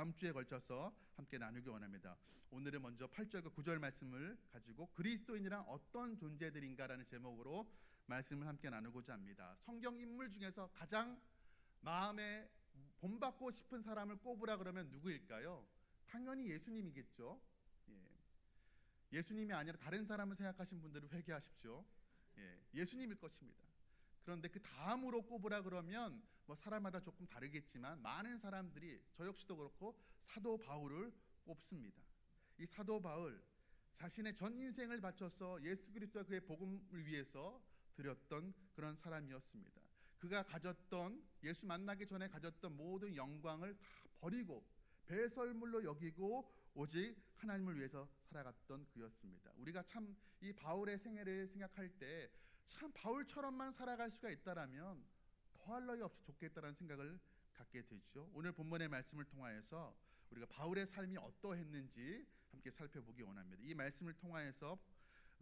다음 주에 걸쳐서 함께 나누기 원합니다. 오늘은 먼저 8절과 9절 말씀을 가지고 그리스도인이란 어떤 존재들인가라는 제목으로 말씀을 함께 나누고자 합니다. 성경 인물 중에서 가장 마음에 본받고 싶은 사람을 꼽으라 그러면 누구일까요? 당연히 예수님이겠죠. 예수님이 아니라 다른 사람을 생각하신 분들은 회개하십시오. 예수님일 것입니다. 그런데 그 다음으로 꼽으라 그러면 사람마다 조금 다르겠지만 많은 사람들이, 저 역시도 그렇고, 사도 바울을 꼽습니다. 이 사도 바울 자신의 전 인생을 바쳐서 예수 그리스도와 그의 복음을 위해서 드렸던 그런 사람이었습니다. 그가 가졌던, 예수 만나기 전에 가졌던 모든 영광을 다 버리고 배설물로 여기고 오직 하나님을 위해서 살아갔던 그였습니다. 우리가 참 이 바울의 생애를 생각할 때 참 바울처럼만 살아갈 수가 있다라면 더할 나위 없이 좋겠다라는 생각을 갖게 되죠. 오늘 본문의 말씀을 통하여서 우리가 바울의 삶이 어떠했는지 함께 살펴보기 원합니다. 이 말씀을 통하여서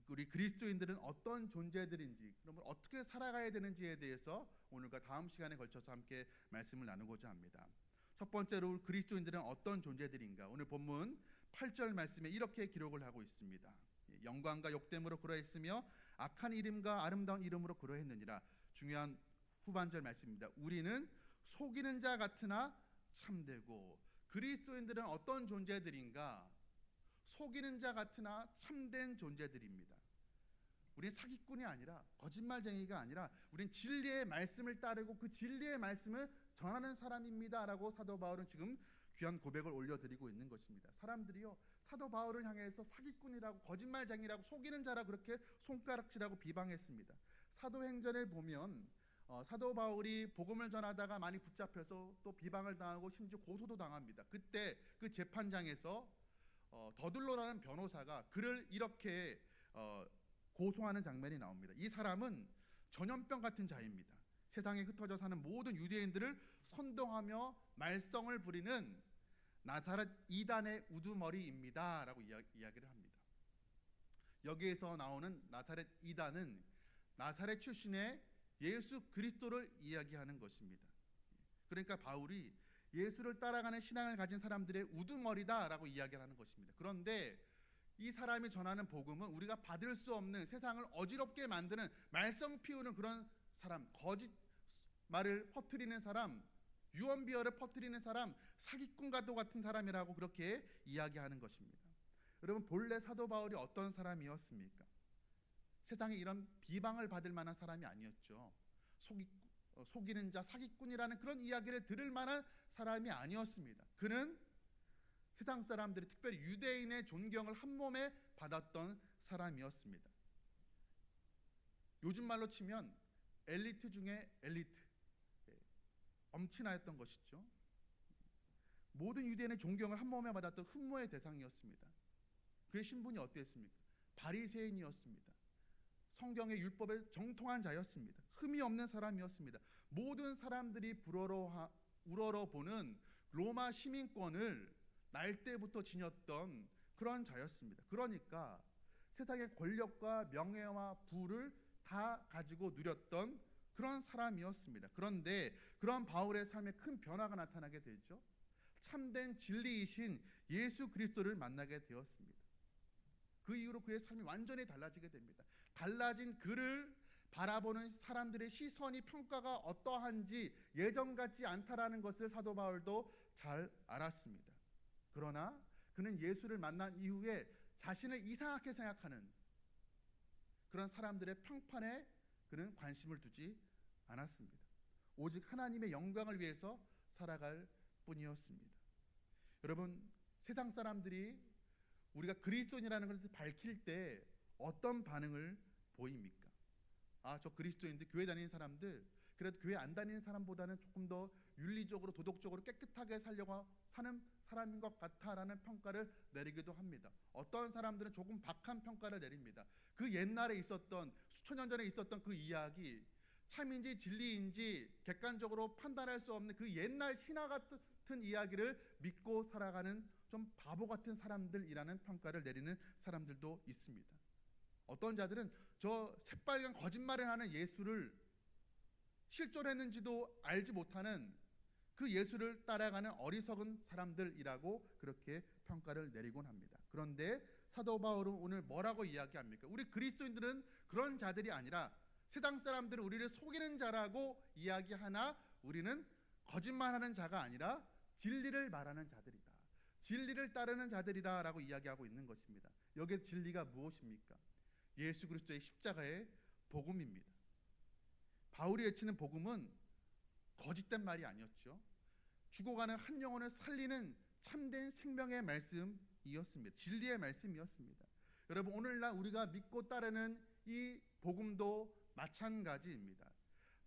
우리 그리스도인들은 어떤 존재들인지, 그러면 어떻게 살아가야 되는지에 대해서 오늘과 다음 시간에 걸쳐서 함께 말씀을 나누고자 합니다. 첫 번째로 그리스도인들은 어떤 존재들인가? 오늘 본문 8절 말씀에 이렇게 기록을 하고 있습니다. 영광과 욕됨으로 그러했으며 악한 이름과 아름다운 이름으로 그러했느니라. 중요한 후반절 말씀입니다. 우리는 속이는 자 같으나 참되고. 그리스도인들은 어떤 존재들인가? 속이는 자 같으나 참된 존재들입니다. 우리는 사기꾼이 아니라, 거짓말쟁이가 아니라, 우리는 진리의 말씀을 따르고 그 진리의 말씀을 전하는 사람입니다 라고 사도 바울은 지금 귀한 고백을 올려드리고 있는 것입니다. 사람들이요, 사도 바울을 향해서 사기꾼이라고, 거짓말쟁이라고, 속이는 자라고 그렇게 손가락질하고 비방했습니다. 사도행전을 보면 사도 바울이 복음을 전하다가 많이 붙잡혀서 또 비방을 당하고 심지어 고소도 당합니다. 그때 그 재판장에서 더둘로라는 변호사가 그를 이렇게 고소하는 장면이 나옵니다. 이 사람은 전염병 같은 자입니다. 세상에 흩어져 사는 모든 유대인들을 선동하며 말썽을 부리는 나사렛 이단의 우두머리입니다 라고 이야기를 합니다. 여기에서 나오는 나사렛 이단은 나사렛 출신의 예수 그리스도를 이야기하는 것입니다. 그러니까 바울이 예수를 따라가는 신앙을 가진 사람들의 우두머리다라고 이야기를 하는 것입니다. 그런데 이 사람이 전하는 복음은 우리가 받을 수 없는, 세상을 어지럽게 만드는, 말썽 피우는 그런 사람, 거짓말을 퍼뜨리는 사람, 유언비어를 퍼뜨리는 사람, 사기꾼과도 같은 사람이라고 그렇게 이야기하는 것입니다. 여러분, 본래 사도 바울이 어떤 사람이었습니까? 세상에 이런 비방을 받을 만한 사람이 아니었죠. 속이는 자, 사기꾼이라는 그런 이야기를 들을 만한 사람이 아니었습니다. 그는 세상 사람들이, 특별히 유대인의 존경을 한 몸에 받았던 사람이었습니다. 요즘 말로 치면 엘리트 중에 엘리트, 엄친아였던 것이죠. 모든 유대인의 존경을 한 몸에 받았던 흠모의 대상이었습니다. 그의 신분이 어땠습니까? 바리새인이었습니다. 성경의 율법에 정통한 자였습니다. 흠이 없는 사람이었습니다. 모든 사람들이 우러러보는 로마 시민권을 날 때부터 지녔던 그런 자였습니다. 그러니까 세상의 권력과 명예와 부를 다 가지고 누렸던 그런 사람이었습니다. 그런데 그런 바울의 삶에 큰 변화가 나타나게 되죠. 참된 진리이신 예수 그리스도를 만나게 되었습니다. 그 이후로 그의 삶이 완전히 달라지게 됩니다. 달라진 그를 바라보는 사람들의 시선이, 평가가 어떠한지 예전 같지 않다라는 것을 사도 바울도 잘 알았습니다. 그러나 그는 예수를 만난 이후에 자신을 이상하게 생각하는 그런 사람들의 평판에 그는 관심을 두지 않았습니다. 오직 하나님의 영광을 위해서 살아갈 뿐이었습니다. 여러분, 세상 사람들이 우리가 그리스도인이라는 것을 밝힐 때 어떤 반응을 보입니까? 저 그리스도인들, 교회 다니는 사람들, 그래도 교회 안 다니는 사람보다는 조금 더 윤리적으로, 도덕적으로 깨끗하게 살려고 사는 사람인 것 같아라는 평가를 내리기도 합니다. 어떤 사람들은 조금 박한 평가를 내립니다. 그 옛날에 있었던, 수천 년 전에 있었던 그 이야기, 참인지 진리인지 객관적으로 판단할 수 없는 그 옛날 신화 같은 이야기를 믿고 살아가는 좀 바보 같은 사람들이라는 평가를 내리는 사람들도 있습니다. 어떤 자들은 저 새빨간 거짓말을 하는 예수를 실존했는지도 알지 못하는 그 예수를 따라가는 어리석은 사람들이라고 그렇게 평가를 내리곤 합니다. 그런데 사도 바울은 오늘 뭐라고 이야기합니까? 우리 그리스도인들은 그런 자들이 아니라 세상 사람들은 우리를 속이는 자라고 이야기하나 우리는 거짓말하는 자가 아니라 진리를 말하는 자들이다. 진리를 따르는 자들이다라고 이야기하고 있는 것입니다. 여기에 진리가 무엇입니까? 예수 그리스도의 십자가의 복음입니다. 바울이 외치는 복음은 거짓된 말이 아니었죠. 죽어가는 한 영혼을 살리는 참된 생명의 말씀이었습니다. 진리의 말씀이었습니다. 여러분, 오늘날 우리가 믿고 따르는 이 복음도 마찬가지입니다.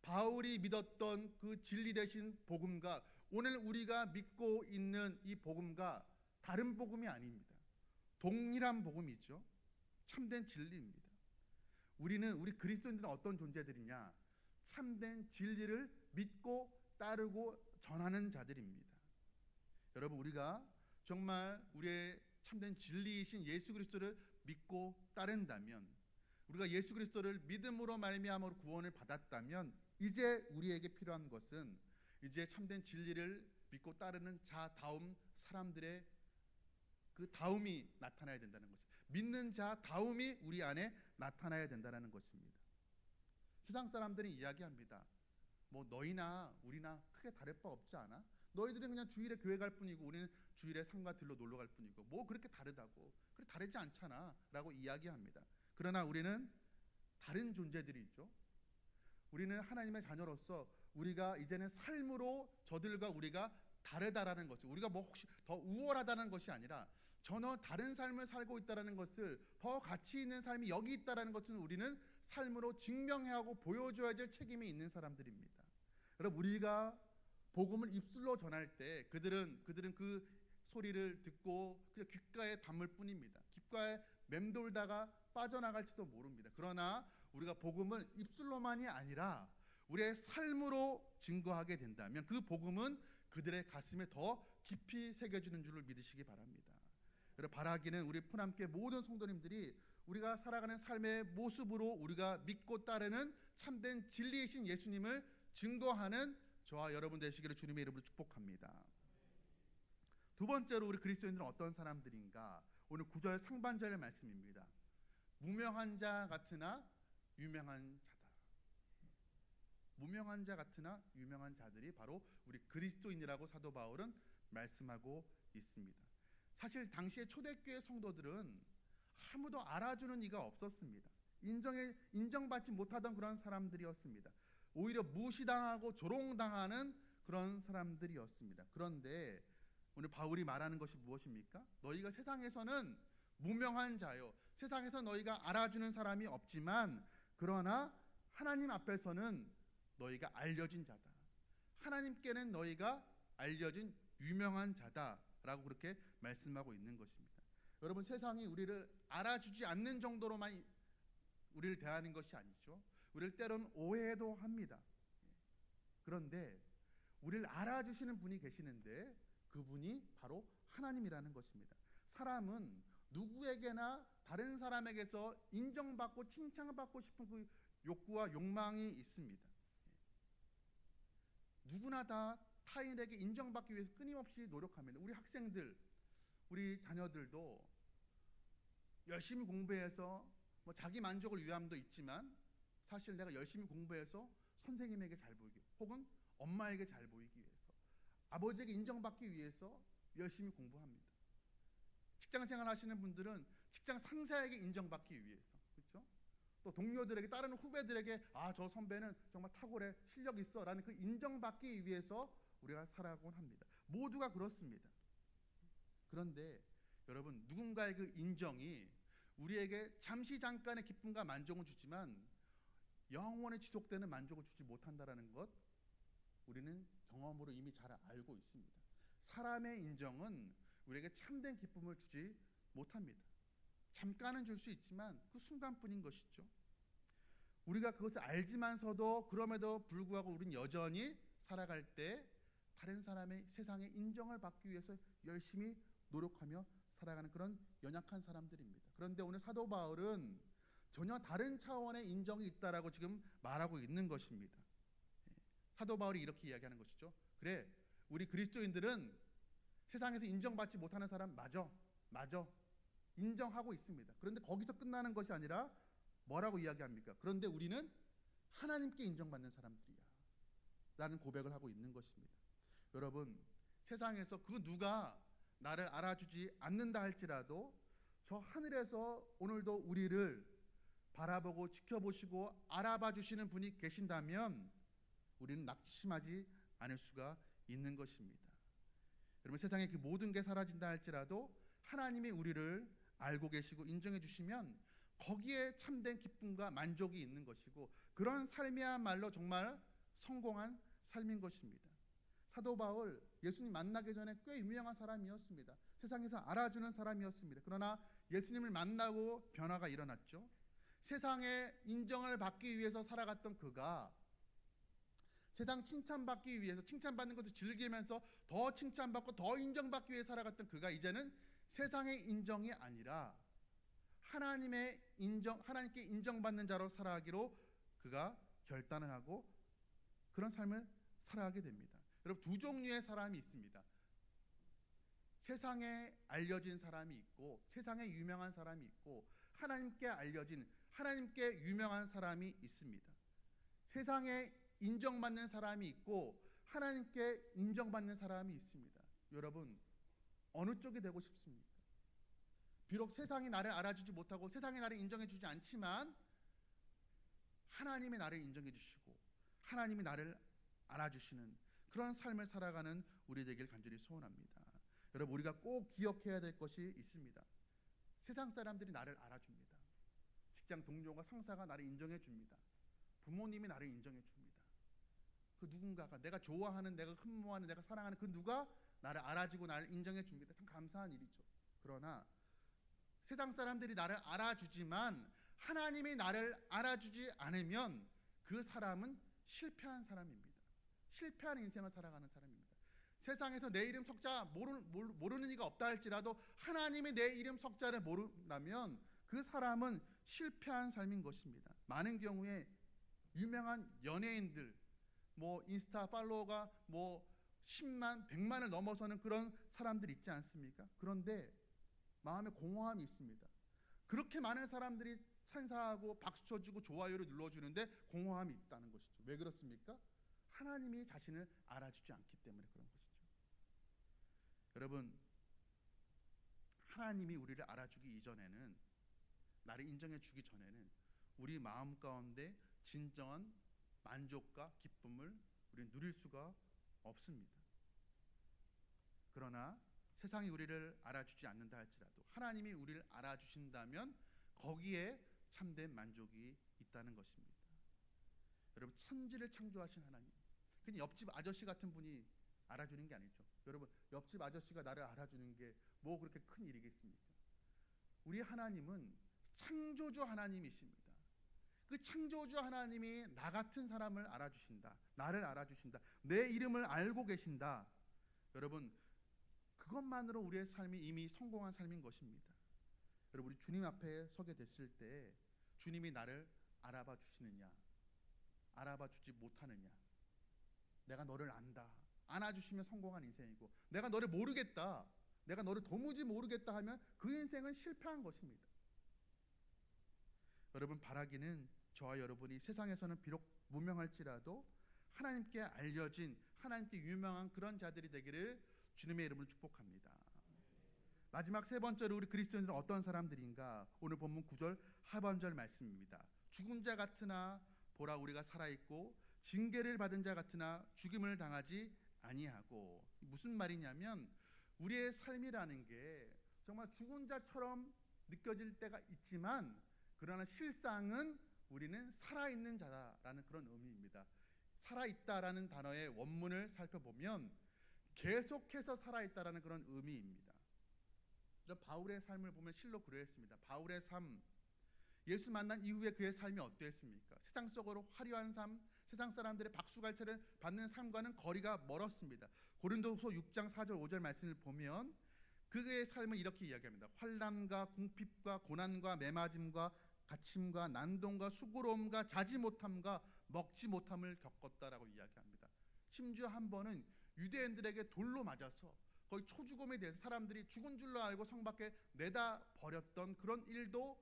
바울이 믿었던 그 진리 되신 복음과 오늘 우리가 믿고 있는 이 복음과 다른 복음이 아닙니다. 동일한 복음이죠. 참된 진리입니다. 우리 그리스도인들은 어떤 존재들이냐? 참된 진리를 믿고 따르고 전하는 자들입니다. 여러분, 우리가 정말 우리의 참된 진리이신 예수 그리스도를 믿고 따른다면, 우리가 예수 그리스도를 믿음으로 말미암아 구원을 받았다면, 이제 우리에게 필요한 것은 이제 참된 진리를 믿고 따르는 자다움 사람들의 그 다움이 나타나야 된다는 것입니다. 믿는 자다움이 우리 안에 나타나야 된다는 것입니다. 세상 사람들이 이야기합니다. 뭐 너희나 우리나 크게 다를 바 없지 않아? 너희들은 그냥 주일에 교회 갈 뿐이고 우리는 주일에 상가 들러 놀러 갈 뿐이고 뭐 그렇게 다르다고, 그래 다르지 않잖아 라고 이야기합니다. 그러나 우리는 다른 존재들이죠. 우리는 하나님의 자녀로서 우리가 이제는 삶으로 저들과 우리가 다르다라는 것을, 우리가 뭐 혹시 더 우월하다는 것이 아니라 전혀 다른 삶을 살고 있다는 것을, 더 가치 있는 삶이 여기 있다는 것은 우리는 삶으로 증명해야 하고 보여줘야 될 책임이 있는 사람들입니다. 여러분, 우리가 복음을 입술로 전할 때 그들은 그 소리를 듣고 그냥 귓가에 담을 뿐입니다. 귓가에 맴돌다가 빠져나갈지도 모릅니다. 그러나 우리가 복음을 입술로만이 아니라 우리의 삶으로 증거하게 된다면 그 복음은 그들의 가슴에 더 깊이 새겨지는 줄을 믿으시기 바랍니다. 여러분, 바라기는 우리 푸남교회 모든 성도님들이 우리가 살아가는 삶의 모습으로 우리가 믿고 따르는 참된 진리이신 예수님을 증거하는 저와 여러분 되시기를 주님의 이름으로 축복합니다. 두 번째로 우리 그리스도인들은 어떤 사람들인가? 오늘 9절 상반절의 말씀입니다. 무명한 자 같으나 유명한 자다. 무명한 자 같으나 유명한 자들이 바로 우리 그리스도인이라고 사도 바울은 말씀하고 있습니다. 사실 당시의 초대교회 성도들은 아무도 알아주는 이가 없었습니다. 인정받지 못하던 그런 사람들이었습니다. 오히려 무시당하고 조롱당하는 그런 사람들이었습니다. 그런데 오늘 바울이 말하는 것이 무엇입니까? 너희가 세상에서는 무명한 자요, 세상에서 너희가 알아주는 사람이 없지만 그러나 하나님 앞에서는 너희가 알려진 자다. 하나님께는 너희가 알려진 유명한 자다라고 그렇게 말씀하고 있는 것입니다. 여러분, 세상이 우리를 알아주지 않는 정도로만 우리를 대하는 것이 아니죠. 우리를 때로는 오해도 합니다. 그런데 우리를 알아주시는 분이 계시는데 그분이 바로 하나님이라는 것입니다. 사람은 누구에게나 다른 사람에게서 인정받고 칭찬받고 싶은 그 욕구와 욕망이 있습니다. 누구나 다 타인에게 인정받기 위해서 끊임없이 노력합니다. 우리 학생들, 우리 자녀들도 열심히 공부해서 뭐 자기 만족을 위함도 있지만 사실 내가 열심히 공부해서 선생님에게 잘 보이기, 혹은 엄마에게 잘 보이기 위해서, 아버지에게 인정받기 위해서 열심히 공부합니다. 직장생활 하시는 분들은 직장 상사에게 인정받기 위해서, 그렇죠? 또 동료들에게, 다른 후배들에게 저 선배는 정말 탁월해, 실력 있어 라는 그 인정받기 위해서 우리가 살아가곤 합니다. 모두가 그렇습니다. 그런데 여러분, 누군가의 그 인정이 우리에게 잠시 잠깐의 기쁨과 만족을 주지만 영원히 지속되는 만족을 주지 못한다는 것, 우리는 경험으로 이미 잘 알고 있습니다. 사람의 인정은 우리에게 참된 기쁨을 주지 못합니다. 잠깐은 줄 수 있지만 그 순간뿐인 것이죠. 우리가 그것을 알지만서도 그럼에도 불구하고 우리는 여전히 살아갈 때 다른 사람의, 세상의 인정을 받기 위해서 열심히 노력하며 살아가는 그런 연약한 사람들입니다. 그런데 오늘 사도 바울은 전혀 다른 차원의 인정이 있다라고 지금 말하고 있는 것입니다. 사도 바울이 이렇게 이야기하는 것이죠. 그래, 우리 그리스도인들은 세상에서 인정받지 못하는 사람 맞아. 인정하고 있습니다. 그런데 거기서 끝나는 것이 아니라 뭐라고 이야기합니까? 그런데 우리는 하나님께 인정받는 사람들이야 라는 고백을 하고 있는 것입니다. 여러분, 세상에서 그 누가 나를 알아주지 않는다 할지라도 저 하늘에서 오늘도 우리를 바라보고 지켜보시고 알아봐 주시는 분이 계신다면 우리는 낙심하지 않을 수가 있는 것입니다. 여러분, 세상에 그 모든 게 사라진다 할지라도 하나님이 우리를 알고 계시고 인정해 주시면 거기에 참된 기쁨과 만족이 있는 것이고, 그런 삶이야말로 정말 성공한 삶인 것입니다. 사도 바울, 예수님 만나기 전에 꽤 유명한 사람이었습니다. 세상에서 알아주는 사람이었습니다. 그러나 예수님을 만나고 변화가 일어났죠. 세상의 인정을 받기 위해서 살아갔던 그가 세상 칭찬받기 위해서, 칭찬받는 것을 즐기면서 더 칭찬받고 더 인정받기 위해 살아갔던 그가 이제는 세상의 인정이 아니라 하나님께 인정받는 자로 살아가기로 그가 결단을 하고 그런 삶을 살아가게 됩니다. 여러분, 두 종류의 사람이 있습니다. 세상에 알려진 사람이 있고 세상에 유명한 사람이 있고 하나님께 알려진, 하나님께 유명한 사람이 있습니다. 세상에 인정받는 사람이 있고 하나님께 인정받는 사람이 있습니다. 여러분, 어느 쪽이 되고 싶습니까? 비록 세상이 나를 알아주지 못하고 세상이 나를 인정해 주지 않지만 하나님이 나를 인정해 주시고 하나님이 나를 알아주시는 그런 삶을 살아가는 우리 되길 간절히 소원합니다. 여러분, 우리가 꼭 기억해야 될 것이 있습니다. 세상 사람들이 나를 알아줍니다. 직장 동료가, 상사가 나를 인정해 줍니다. 부모님이 나를 인정해 줍니다. 그 누군가가, 내가 좋아하는, 내가 흠모하는, 내가 사랑하는 그 누가 나를 알아주고 나를 인정해 줍니다. 참 감사한 일이죠. 그러나 세상 사람들이 나를 알아주지만 하나님이 나를 알아주지 않으면 그 사람은 실패한 사람입니다. 실패한 인생을 살아가는 사람입니다. 세상에서 내 이름 석자 모르는 이가 없다 할지라도 하나님이 내 이름 석자를 모른다면 그 사람은 실패한 삶인 것입니다. 많은 경우에 유명한 연예인들, 인스타 팔로워가 10만, 100만을 넘어서는 그런 사람들 있지 않습니까? 그런데 마음에 공허함이 있습니다. 그렇게 많은 사람들이 찬사하고 박수 쳐주고 좋아요를 눌러주는데 공허함이 있다는 것이죠. 왜 그렇습니까? 하나님이 자신을 알아주지 않기 때문에 그런 것이죠. 여러분, 하나님이 우리를 알아주기 이전에는, 나를 인정해 주기 전에는 우리 마음 가운데 진정한 만족과 기쁨을 우리는 누릴 수가 없습니다. 그러나 세상이 우리를 알아주지 않는다 할지라도 하나님이 우리를 알아주신다면 거기에 참된 만족이 있다는 것입니다. 여러분, 천지를 창조하신 하나님, 그냥 옆집 아저씨 같은 분이 알아주는 게 아니죠. 여러분, 옆집 아저씨가 나를 알아주는 게 뭐 그렇게 큰 일이겠습니까? 우리 하나님은 창조주 하나님이십니다. 그 창조주 하나님이 나 같은 사람을 알아주신다, 나를 알아주신다, 내 이름을 알고 계신다. 여러분, 그것만으로 우리의 삶이 이미 성공한 삶인 것입니다. 여러분, 우리 주님 앞에 서게 됐을 때 주님이 나를 알아봐 주시느냐, 알아봐 주지 못하느냐, 내가 너를 안다, 안아주시면 성공한 인생이고, 내가 너를 모르겠다, 내가 너를 도무지 모르겠다 하면 그 인생은 실패한 것입니다. 여러분, 바라기는 저와 여러분이 세상에서는 비록 무명할지라도 하나님께 알려진, 하나님께 유명한 그런 자들이 되기를 주님의 이름으로 축복합니다. 마지막 세 번째로 우리 그리스도인들은 어떤 사람들인가? 오늘 본문 9절 하반절 말씀입니다. 죽은 자 같으나 보라 우리가 살아있고 징계를 받은 자 같으나 죽임을 당하지 아니하고. 무슨 말이냐면 우리의 삶이라는 게 정말 죽은 자처럼 느껴질 때가 있지만 그러나 실상은 우리는 살아있는 자라는 그런 의미입니다. 살아있다라는 단어의 원문을 살펴보면 계속해서 살아있다라는 그런 의미입니다. 바울의 삶을 보면 실로 그러했습니다. 바울의 삶, 예수 만난 이후에 그의 삶이 어떠했습니까? 세상 속으로 화려한 삶, 세상 사람들의 박수갈채를 받는 삶과는 거리가 멀었습니다. 고린도후서 6장 4절 5절 말씀을 보면 그의 삶을 이렇게 이야기합니다. 환난과 궁핍과 고난과 매맞음과 갇힘과 난동과 수고로움과 자지 못함과 먹지 못함을 겪었다라고 이야기합니다. 심지어 한 번은 유대인들에게 돌로 맞아서 거의 초죽음에 대해서 사람들이 죽은 줄로 알고 성 밖에 내다 버렸던 그런 일도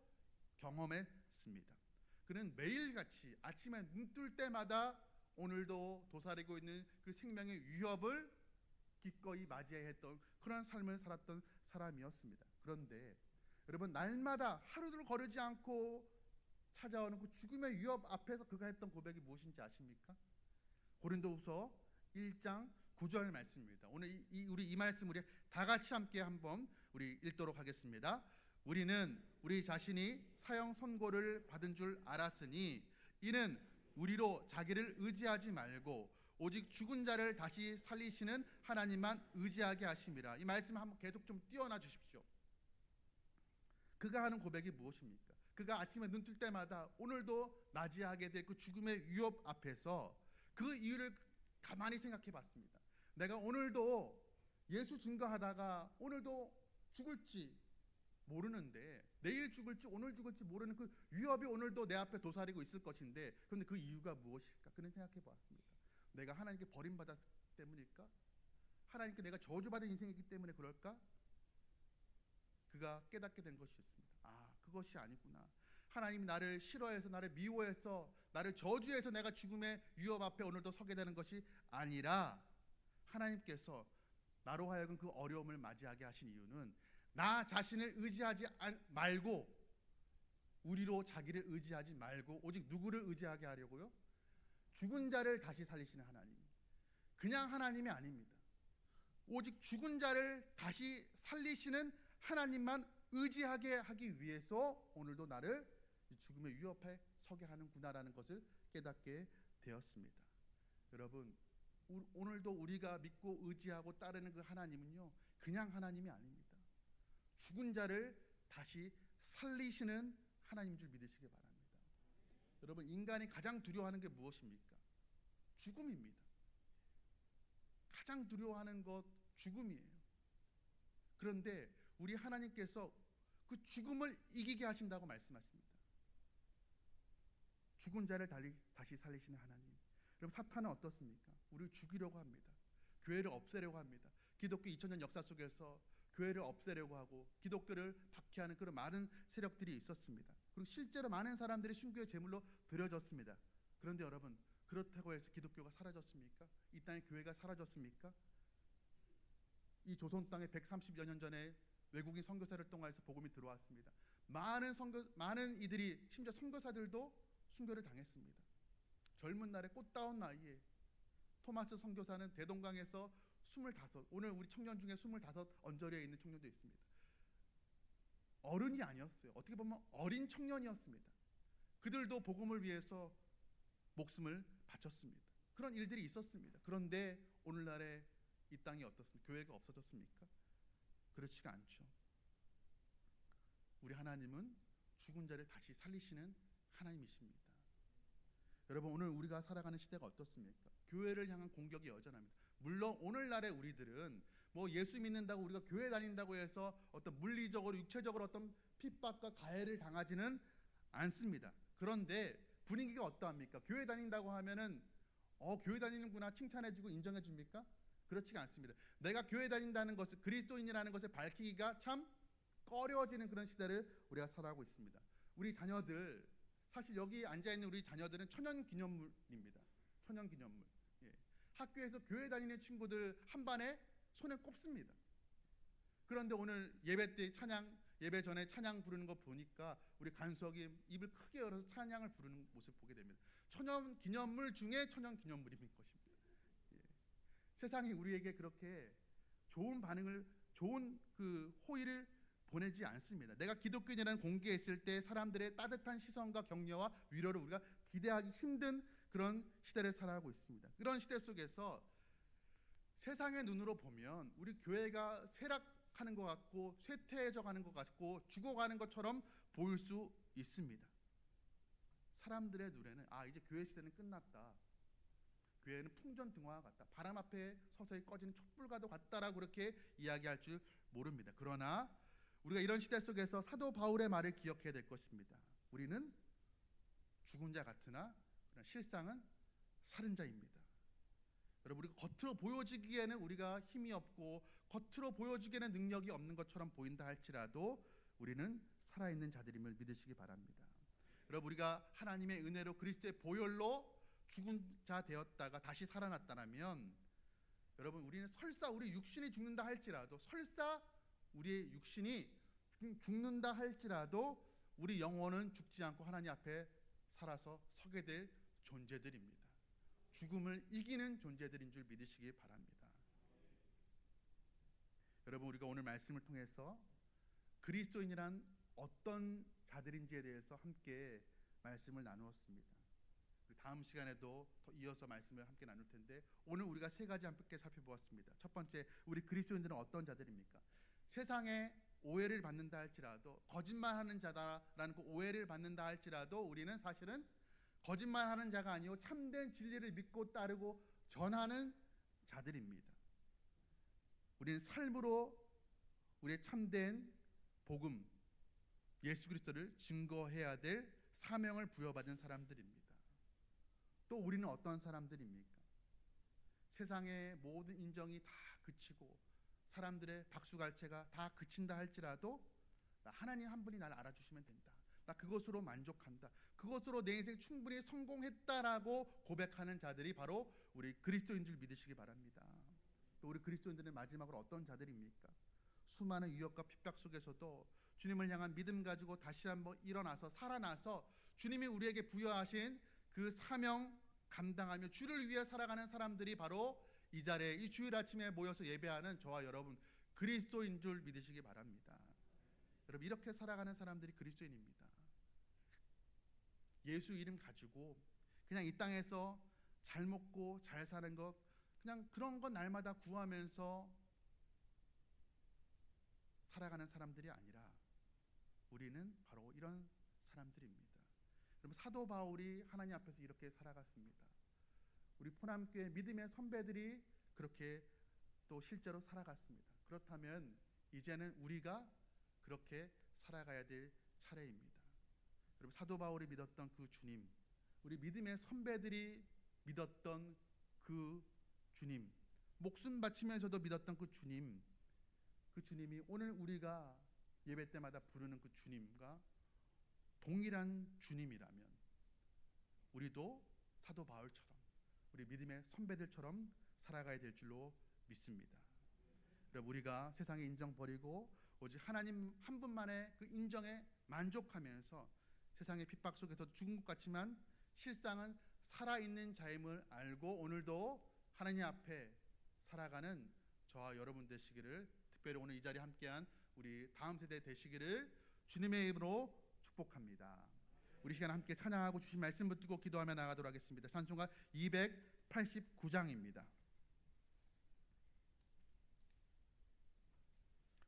경험했습니다. 그는 매일같이 아침에 눈 뜰 때마다 오늘도 도사리고 있는 그 생명의 위협을 기꺼이 맞이했던 그런 삶을 살았던 사람이었습니다. 그런데 여러분, 날마다 하루도 거르지 않고 찾아오는 그 죽음의 위협 앞에서 그가 했던 고백이 무엇인지 아십니까? 고린도후서 1장 9절 말씀입니다. 오늘 우리 이 말씀 우리 다 같이 함께 한번 우리 읽도록 하겠습니다. 우리는 우리 자신이 사형 선고를 받은 줄 알았으니 이는 우리로 자기를 의지하지 말고 오직 죽은 자를 다시 살리시는 하나님만 의지하게 하심이라. 이 말씀 한번 계속 좀 띄워놔 주십시오. 그가 하는 고백이 무엇입니까? 그가 아침에 눈 뜰 때마다 오늘도 맞이하게 될 그 죽음의 위협 앞에서 그 이유를 가만히 생각해 봤습니다. 내가 오늘도 예수 증거하다가 오늘도 죽을지 모르는데, 내일 죽을지 오늘 죽을지 모르는 그 위협이 오늘도 내 앞에 도사리고 있을 것인데, 그런데 그 이유가 무엇일까? 그는 생각해 보았습니다. 내가 하나님께 버림받았기 때문일까? 하나님께 내가 저주받은 인생이기 때문에 그럴까? 그가 깨닫게 된 것이었습니다. 아, 그것이 아니구나. 하나님이 나를 싫어해서, 나를 미워해서, 나를 저주해서 내가 죽음의 위협 앞에 오늘도 서게 되는 것이 아니라, 하나님께서 나로 하여금 그 어려움을 맞이하게 하신 이유는 나 자신을 의지하지 말고, 우리로 자기를 의지하지 말고 오직 누구를 의지하게 하려고요? 죽은 자를 다시 살리시는 하나님. 그냥 하나님이 아닙니다. 오직 죽은 자를 다시 살리시는 하나님만 의지하게 하기 위해서 오늘도 나를 죽음의 위협에 서게 하는구나라는 것을 깨닫게 되었습니다. 여러분, 오늘도 우리가 믿고 의지하고 따르는 그 하나님은요, 그냥 하나님이 아닙니다. 죽은 자를 다시 살리시는 하나님인 줄 믿으시기 바랍니다. 여러분, 인간이 가장 두려워하는 게 무엇입니까? 죽음입니다. 가장 두려워하는 것 죽음이에요. 그런데 우리 하나님께서 그 죽음을 이기게 하신다고 말씀하십니다. 죽은 자를 다시 살리시는 하나님. 그럼 사탄은 어떻습니까? 우리를 죽이려고 합니다. 교회를 없애려고 합니다. 기독교 2000년 역사 속에서 교회를 없애려고 하고 기독교를 박해하는 그런 많은 세력들이 있었습니다. 그리고 실제로 많은 사람들이 순교의 제물로 드려졌습니다. 그런데 여러분, 그렇다고 해서 기독교가 사라졌습니까? 이 땅의 교회가 사라졌습니까? 이 조선 땅에 130여 년 전에 외국인 선교사를 통해서 복음이 들어왔습니다. 많은 이들이, 심지어 선교사들도 순교를 당했습니다. 젊은 날에 꽃다운 나이에 토마스 선교사는 대동강에서 25, 오늘 우리 청년 중에 25 언저리에 있는 청년도 있습니다. 어른이 아니었어요. 어떻게 보면 어린 청년이었습니다. 그들도 복음을 위해서 목숨을 바쳤습니다. 그런 일들이 있었습니다. 그런데 오늘날에 이 땅이 어떻습니까? 교회가 없어졌습니까? 그렇지가 않죠. 우리 하나님은 죽은 자를 다시 살리시는 하나님이십니다. 여러분, 오늘 우리가 살아가는 시대가 어떻습니까? 교회를 향한 공격이 여전합니다. 물론 오늘날의 우리들은 뭐 예수 믿는다고 우리가 교회 다닌다고 해서 어떤 물리적으로 육체적으로 어떤 핍박과 가해를 당하지는 않습니다. 그런데 분위기가 어떠합니까? 교회 다닌다고 하면은 교회 다니는구나 칭찬해주고 인정해줍니까? 그렇지가 않습니다. 내가 교회 다닌다는 것을, 그리스도인이라는 것을 밝히기가 참 꺼려지는 그런 시대를 우리가 살아가고 있습니다. 우리 자녀들, 사실 여기 앉아있는 우리 자녀들은 천연기념물입니다. 천연기념물. 예. 학교에서 교회 다니는 친구들 한 반에 손에 꼽습니다. 그런데 오늘 예배 때 예배 전에 찬양 부르는 거 보니까 우리 간수석이 입을 크게 열어서 찬양을 부르는 모습 보게 됩니다. 천연기념물 중에 천연기념물인 것입니다. 예. 세상이 우리에게 그렇게 좋은 반응을, 좋은 그 호의를 보내지 않습니다. 내가 기독교인이라는 공개했을 때 사람들의 따뜻한 시선과 격려와 위로를 우리가 기대하기 힘든 그런 시대를 살아가고 있습니다. 그런 시대 속에서 세상의 눈으로 보면 우리 교회가 쇠락하는 것 같고 쇠퇴해져 가는 것 같고 죽어가는 것처럼 보일 수 있습니다. 사람들의 눈에는 이제 교회 시대는 끝났다. 교회는 풍전등화와 같다. 바람 앞에 서서히 꺼지는 촛불과도 같다라고 그렇게 이야기할 줄 모릅니다. 그러나 우리가 이런 시대 속에서 사도 바울의 말을 기억해야 될 것입니다. 우리는 죽은 자 같으나 실상은 살은 자입니다. 여러분, 우리가 겉으로 보여지기에는 우리가 힘이 없고 겉으로 보여지기에는 능력이 없는 것처럼 보인다 할지라도 우리는 살아있는 자들임을 믿으시기 바랍니다. 여러분, 우리가 하나님의 은혜로 그리스도의 보혈로 죽은 자 되었다가 다시 살아났다면, 여러분, 우리는 설사 우리 육신이 죽는다 할지라도, 설사 우리의 육신이 죽는다 할지라도 우리 영혼은 죽지 않고 하나님 앞에 살아서 서게 될 존재들입니다. 죽음을 이기는 존재들인 줄 믿으시기 바랍니다. 여러분, 우리가 오늘 말씀을 통해서 그리스도인이란 어떤 자들인지에 대해서 함께 말씀을 나누었습니다. 다음 시간에도 더 이어서 말씀을 함께 나눌 텐데, 오늘 우리가 세 가지 함께 살펴보았습니다. 첫 번째, 우리 그리스도인들은 어떤 자들입니까? 세상에 오해를 받는다 할지라도, 거짓말하는 자다라는 그 오해를 받는다 할지라도 우리는 사실은 거짓말하는 자가 아니요 참된 진리를 믿고 따르고 전하는 자들입니다. 우리는 삶으로 우리의 참된 복음 예수 그리스도를 증거해야 될 사명을 부여받은 사람들입니다. 또 우리는 어떤 사람들입니까? 세상의 모든 인정이 다 그치고 사람들의 박수갈채가 다 그친다 할지라도 하나님 한 분이 나를 알아주시면 된다, 나 그것으로 만족한다, 그것으로 내 인생 충분히 성공했다라고 고백하는 자들이 바로 우리 그리스도인 줄 믿으시기 바랍니다. 또 우리 그리스도인들은 마지막으로 어떤 자들입니까? 수많은 위협과 핍박 속에서도 주님을 향한 믿음 가지고 다시 한번 일어나서 살아나서 주님이 우리에게 부여하신 그 사명 감당하며 주를 위해 살아가는 사람들이 바로 이 자리에 이 주일 아침에 모여서 예배하는 저와 여러분 그리스도인 줄 믿으시기 바랍니다. 여러분, 이렇게 살아가는 사람들이 그리스도인입니다. 예수 이름 가지고 그냥 이 땅에서 잘 먹고 잘 사는 것, 그냥 그런 것 날마다 구하면서 살아가는 사람들이 아니라 우리는 바로 이런 사람들입니다. 여러분, 사도 바울이 하나님 앞에서 이렇게 살아갔습니다. 우리 포남교회 믿음의 선배들이 그렇게 또 실제로 살아갔습니다. 그렇다면 이제는 우리가 그렇게 살아가야 될 차례입니다. 여러분, 사도 바울이 믿었던 그 주님, 우리 믿음의 선배들이 믿었던 그 주님, 목숨 바치면서도 믿었던 그 주님, 그 주님이 오늘 우리가 예배 때마다 부르는 그 주님과 동일한 주님이라면 우리도 사도 바울처럼 우리 믿음의 선배들처럼 살아가야 될 줄로 믿습니다. 여러분, 우리가 세상의 인정 버리고 오직 하나님 한 분만의 그 인정에 만족하면서 세상의 핍박 속에서 죽은 것 같지만 실상은 살아있는 자임을 알고 오늘도 하나님 앞에 살아가는 저와 여러분 되시기를, 특별히 오늘 이 자리에 함께한 우리 다음 세대 되시기를 주님의 이름으로 축복합니다. 우리 시간 함께 찬양하고 주신 말씀 붙들고 기도하며 나가도록 하겠습니다. 찬송가 289장입니다.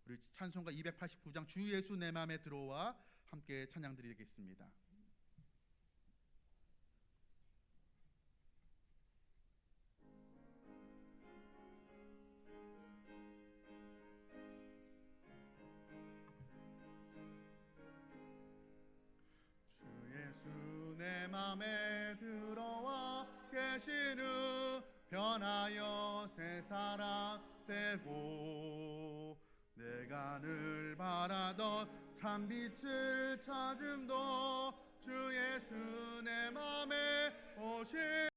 우리 찬송가 289장 주 예수 내 맘에 들어와 함께 찬양 드리겠습니다. 내 맘에 들어와 계시는 변하여 새 사람 되고 내가 늘 바라던 참빛을 찾음도 주 예수 내 맘에 오실